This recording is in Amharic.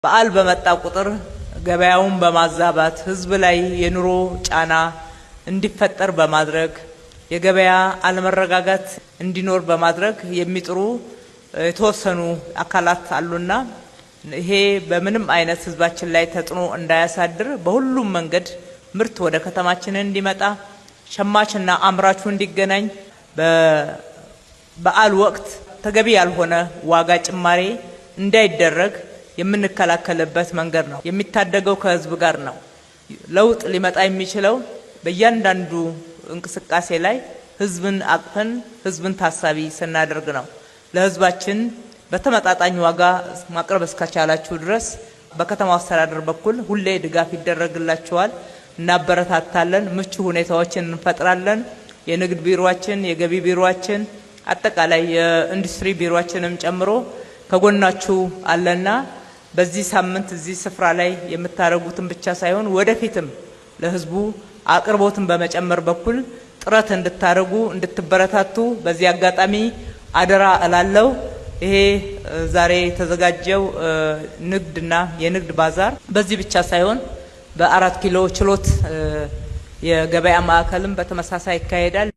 በዓል በመጣ ቁጥር ገበያውን በማዛባት ህዝብ ላይ የኑሮ ጫና እንዲፈጠር በማድረግ የገበያ አለመረጋጋት እንዲኖር በማድረግ የሚጥሩ የተወሰኑ አካላት አሉና ይሄ በምንም አይነት ህዝባችን ላይ ተጽዕኖ እንዳያሳድር በሁሉም መንገድ ምርት ወደ ከተማችን እንዲመጣ ሸማችና አምራቹ እንዲገናኝ በበዓል ወቅት ተገቢ ያልሆነ ዋጋ ጭማሪ እንዳይደረግ የምንከላከልበት መንገድ ነው። የሚታደገው ከህዝብ ጋር ነው። ለውጥ ሊመጣ የሚችለው በእያንዳንዱ እንቅስቃሴ ላይ ህዝብን አቅፈን ህዝብን ታሳቢ ስናደርግ ነው። ለህዝባችን በተመጣጣኝ ዋጋ ማቅረብ እስከቻላችሁ ድረስ በከተማው አስተዳደር በኩል ሁሌ ድጋፍ ይደረግላችኋል፣ እናበረታታለን፣ ምቹ ሁኔታዎችን እንፈጥራለን። የንግድ ቢሮአችን፣ የገቢ ቢሮአችን፣ አጠቃላይ የኢንዱስትሪ ቢሮአችንም ጨምሮ ከጎናችሁ አለና በዚህ ሳምንት እዚህ ስፍራ ላይ የምታረጉትን ብቻ ሳይሆን ወደፊትም ለህዝቡ አቅርቦትን በመጨመር በኩል ጥረት እንድታረጉ እንድትበረታቱ በዚህ አጋጣሚ አደራ እላለሁ። ይሄ ዛሬ የተዘጋጀው ንግድና የንግድ ባዛር በዚህ ብቻ ሳይሆን በ4 ኪሎ ችሎት የገበያ ማዕከልም በተመሳሳይ ይካሄዳል።